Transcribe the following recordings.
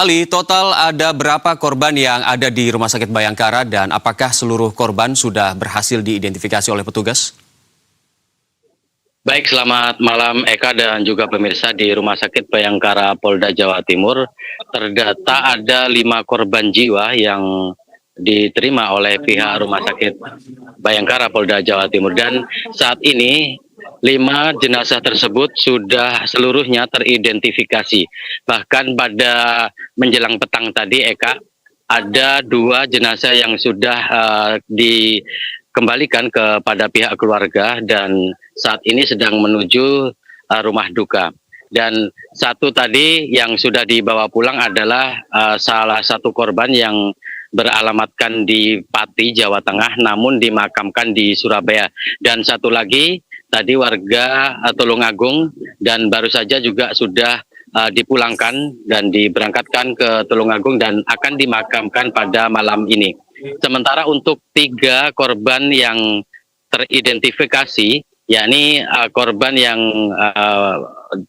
Ali, total ada berapa korban yang ada di Rumah Sakit Bayangkara dan apakah seluruh korban sudah berhasil diidentifikasi oleh petugas? Baik, selamat malam Eka dan juga pemirsa. Di Rumah Sakit Bayangkara Polda Jawa Timur terdata ada 5 korban jiwa yang diterima oleh pihak Rumah Sakit Bayangkara Polda Jawa Timur, dan saat ini 5 jenazah tersebut sudah seluruhnya teridentifikasi. Bahkan pada menjelang petang tadi Eka, ada 2 jenazah yang sudah dikembalikan kepada pihak keluarga dan saat ini sedang menuju rumah duka. Dan satu tadi yang sudah dibawa pulang adalah salah satu korban yang beralamatkan di Pati, Jawa Tengah, namun dimakamkan di Surabaya. Dan satu lagi tadi warga Tulungagung dan baru saja juga sudah dipulangkan dan diberangkatkan ke Tulungagung dan akan dimakamkan pada malam ini. Sementara untuk 3 korban yang teridentifikasi, yakni korban yang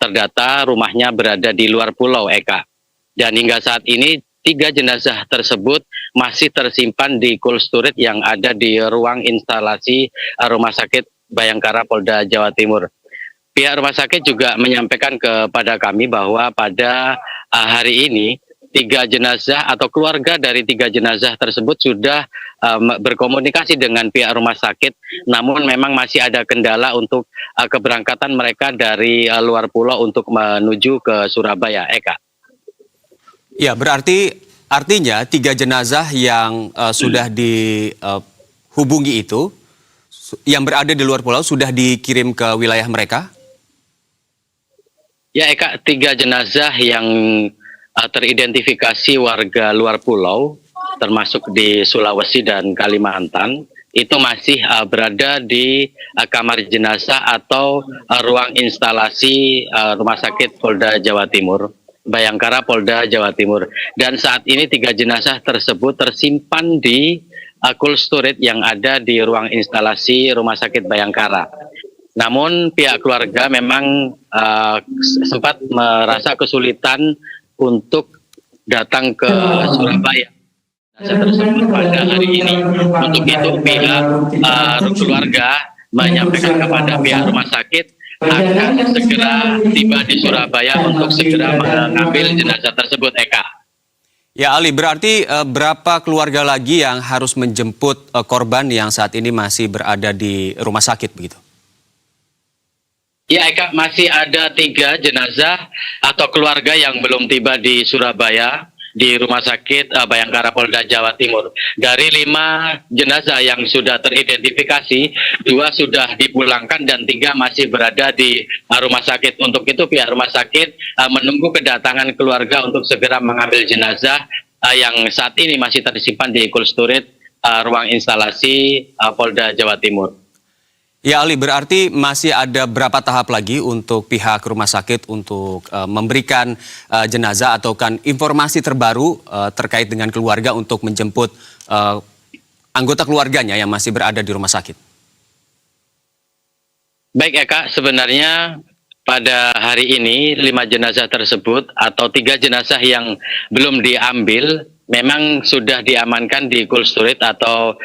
terdata rumahnya berada di luar pulau Eka. Dan hingga saat ini 3 jenazah tersebut masih tersimpan di cold storage yang ada di ruang instalasi Rumah Sakit Bayangkara Polda Jawa Timur. Pihak rumah sakit juga menyampaikan kepada kami bahwa pada hari ini 3 jenazah atau keluarga dari 3 jenazah tersebut sudah berkomunikasi dengan pihak rumah sakit, namun memang masih ada kendala untuk keberangkatan mereka dari luar pulau untuk menuju ke Surabaya, Eka. Ya, artinya 3 jenazah yang sudah dihubungi itu, yang berada di luar pulau sudah dikirim ke wilayah mereka? Ya Eka, 3 jenazah yang teridentifikasi warga luar pulau, termasuk di Sulawesi dan Kalimantan, itu masih berada di kamar jenazah atau ruang instalasi Rumah Sakit Polda Jawa Timur, Bayangkara Polda Jawa Timur. Dan saat ini 3 jenazah tersebut tersimpan di cold storage yang ada di ruang instalasi Rumah Sakit Bayangkara. Namun pihak keluarga memang sempat merasa kesulitan untuk datang ke Surabaya tersebut pada hari ini. Untuk itu pihak keluarga menyampaikan kepada pihak rumah sakit akan segera tiba di Surabaya untuk segera mengambil jenazah tersebut, Eka. Ya Ali, berarti berapa keluarga lagi yang harus menjemput korban yang saat ini masih berada di rumah sakit begitu? Ya Eka, masih ada 3 jenazah atau keluarga yang belum tiba di Surabaya di Rumah Sakit Bayangkara Polda Jawa Timur. Dari 5 jenazah yang sudah teridentifikasi, 2 sudah dipulangkan dan 3 masih berada di rumah sakit. Untuk itu pihak rumah sakit menunggu kedatangan keluarga untuk segera mengambil jenazah yang saat ini masih tersimpan di cold storage ruang instalasi Polda Jawa Timur. Ya Ali, berarti masih ada berapa tahap lagi untuk pihak rumah sakit untuk memberikan jenazah atau kan informasi terbaru terkait dengan keluarga untuk menjemput anggota keluarganya yang masih berada di rumah sakit? Baik Eka, sebenarnya pada hari ini 5 jenazah tersebut atau 3 jenazah yang belum diambil memang sudah diamankan di cold storage atau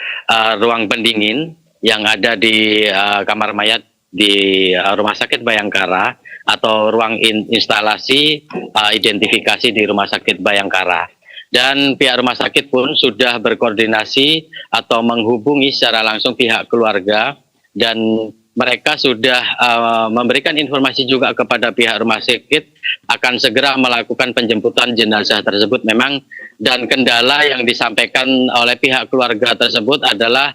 ruang pendingin yang ada di kamar mayat di Rumah Sakit Bayangkara atau ruang instalasi identifikasi di Rumah Sakit Bayangkara. Dan pihak rumah sakit pun sudah berkoordinasi atau menghubungi secara langsung pihak keluarga dan mereka sudah memberikan informasi juga kepada pihak rumah sakit akan segera melakukan penjemputan jenazah tersebut memang, dan kendala yang disampaikan oleh pihak keluarga tersebut adalah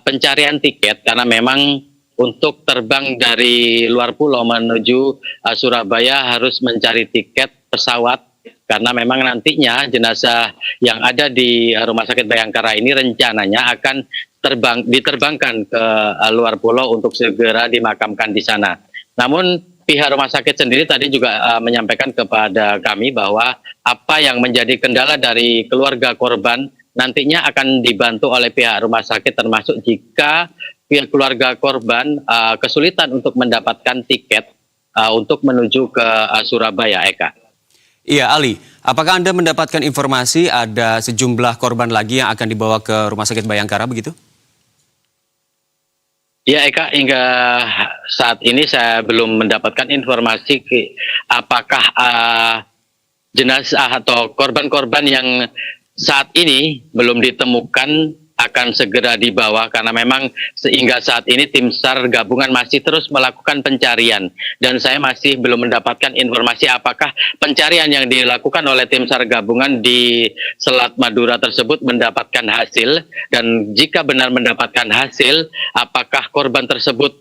pencarian tiket karena memang untuk terbang dari luar pulau menuju Surabaya harus mencari tiket pesawat karena memang nantinya jenazah yang ada di Rumah Sakit Bayangkara ini rencananya akan diterbangkan ke luar pulau untuk segera dimakamkan di sana. Namun pihak rumah sakit sendiri tadi juga menyampaikan kepada kami bahwa apa yang menjadi kendala dari keluarga korban nantinya akan dibantu oleh pihak rumah sakit, termasuk jika pihak keluarga korban kesulitan untuk mendapatkan tiket untuk menuju ke Surabaya, Eka. Iya, Ali, apakah Anda mendapatkan informasi ada sejumlah korban lagi yang akan dibawa ke Rumah Sakit Bayangkara begitu? Ya Eka, hingga saat ini saya belum mendapatkan informasi apakah jenazah atau korban-korban yang saat ini belum ditemukan akan segera dibawa, karena memang sehingga saat ini tim SAR gabungan masih terus melakukan pencarian, dan saya masih belum mendapatkan informasi apakah pencarian yang dilakukan oleh tim SAR gabungan di Selat Madura tersebut mendapatkan hasil, dan jika benar mendapatkan hasil apakah korban tersebut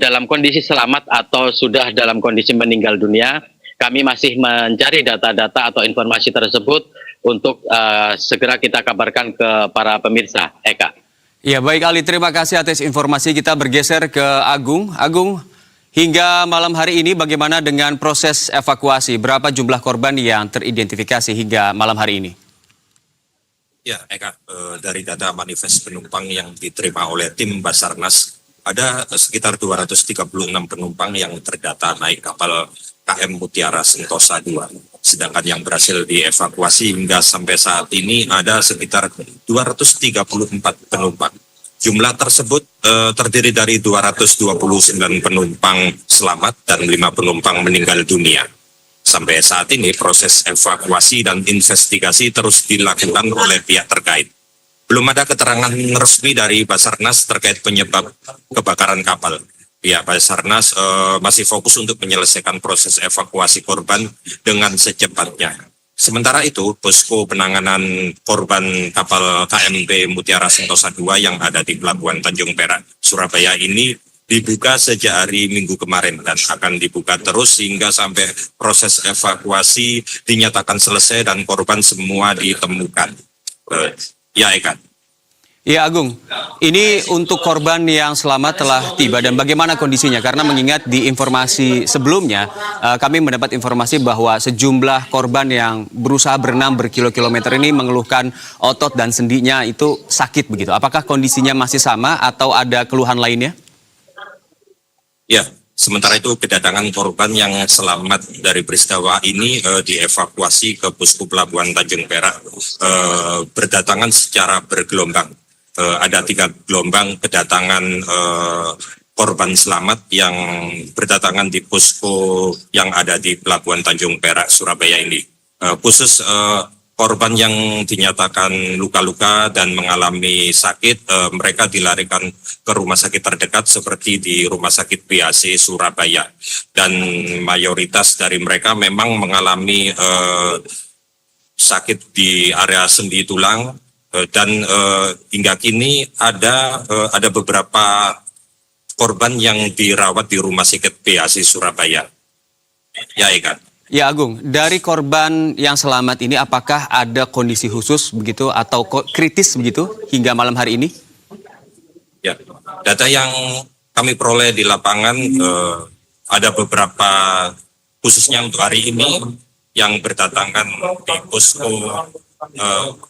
dalam kondisi selamat atau sudah dalam kondisi meninggal dunia. Kami masih mencari data-data atau informasi tersebut untuk segera kita kabarkan ke para pemirsa. Eka. Ya, baik Ali, terima kasih atas informasi. Kita bergeser ke Agung. Agung, hingga malam hari ini bagaimana dengan proses evakuasi? Berapa jumlah korban yang teridentifikasi hingga malam hari ini? Ya, Eka, dari data manifest penumpang yang diterima oleh tim Basarnas, ada sekitar 236 penumpang yang terdata naik kapal KM Mutiara Sentosa II. Sedangkan yang berhasil dievakuasi hingga sampai saat ini ada sekitar 234 penumpang. Jumlah tersebut terdiri dari 229 penumpang selamat dan 5 penumpang meninggal dunia. Sampai saat ini proses evakuasi dan investigasi terus dilakukan oleh pihak terkait. Belum ada keterangan resmi dari Basarnas terkait penyebab kebakaran kapal. Pihak Basarnas masih fokus untuk menyelesaikan proses evakuasi korban dengan secepatnya. Sementara itu, posko penanganan korban kapal KMP Mutiara Sentosa II yang ada di Pelabuhan Tanjung Perak, Surabaya ini dibuka sejak hari Minggu kemarin dan akan dibuka terus hingga sampai proses evakuasi dinyatakan selesai dan korban semua ditemukan. Ya, Eka. Ya, Agung, ini untuk korban yang selamat telah tiba dan bagaimana kondisinya? Karena mengingat di informasi sebelumnya, kami mendapat informasi bahwa sejumlah korban yang berusaha berenang berkilo-kilometer ini mengeluhkan otot dan sendinya itu sakit begitu. Apakah kondisinya masih sama atau ada keluhan lainnya? Ya, sementara itu kedatangan korban yang selamat dari peristiwa ini dievakuasi ke Posko Pelabuhan Tanjung Perak berdatangan secara bergelombang. Ada 3 gelombang kedatangan korban selamat yang berdatangan di posko yang ada di Pelabuhan Tanjung Perak, Surabaya ini. Khusus korban yang dinyatakan luka-luka dan mengalami sakit, mereka dilarikan ke rumah sakit terdekat seperti di Rumah Sakit BAC Surabaya. Dan mayoritas dari mereka memang mengalami sakit di area sendi tulang, dan hingga kini ada beberapa korban yang dirawat di Rumah Sakit BAC Surabaya. Ya, Eka. Ya, Agung, dari korban yang selamat ini apakah ada kondisi khusus begitu atau kritis begitu hingga malam hari ini? Ya, data yang kami peroleh di lapangan ada beberapa khususnya untuk hari ini yang berdatangan di posko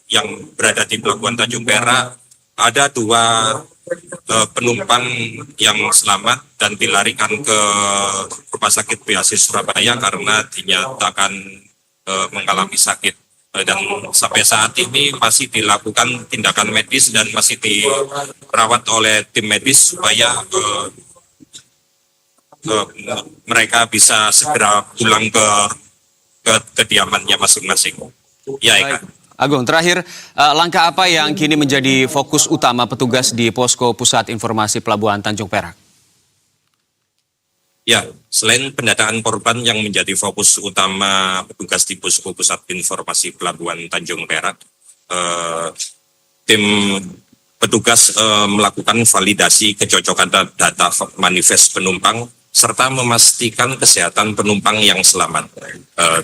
yang berada di Pelabuhan Tanjung Perak. Ada 2 penumpang yang selamat dan dilarikan ke Rumah Sakit BAC Surabaya karena dinyatakan mengalami sakit. Dan sampai saat ini masih dilakukan tindakan medis dan masih dirawat oleh tim medis supaya mereka bisa segera pulang ke kediamannya masing-masing. Ya, Eka. Agung, terakhir, langkah apa yang kini menjadi fokus utama petugas di Posko Pusat Informasi Pelabuhan Tanjung Perak? Ya, selain pendataan korban yang menjadi fokus utama petugas di Posko Pusat Informasi Pelabuhan Tanjung Perak, tim petugas melakukan validasi kecocokan data manifest penumpang serta memastikan kesehatan penumpang yang selamat.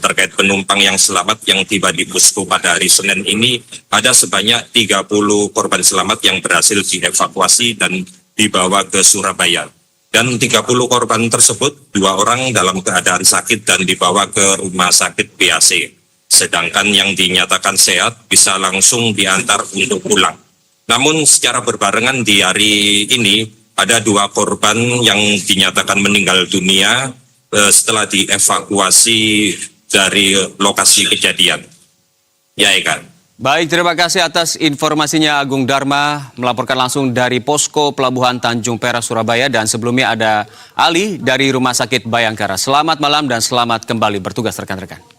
Terkait penumpang yang selamat yang tiba di posko pada hari Senin ini, ada sebanyak 30 korban selamat yang berhasil dievakuasi dan dibawa ke Surabaya. Dan 30 korban tersebut, 2 orang dalam keadaan sakit dan dibawa ke Rumah Sakit BAC. Sedangkan yang dinyatakan sehat bisa langsung diantar untuk pulang. Namun secara berbarengan di hari ini, ada 2 korban yang dinyatakan meninggal dunia setelah dievakuasi dari lokasi kejadian. Ya, Eka. Baik, terima kasih atas informasinya Agung Dharma melaporkan langsung dari Posko Pelabuhan Tanjung Perak, Surabaya. Dan sebelumnya ada Ali dari Rumah Sakit Bayangkara. Selamat malam dan selamat kembali bertugas rekan-rekan.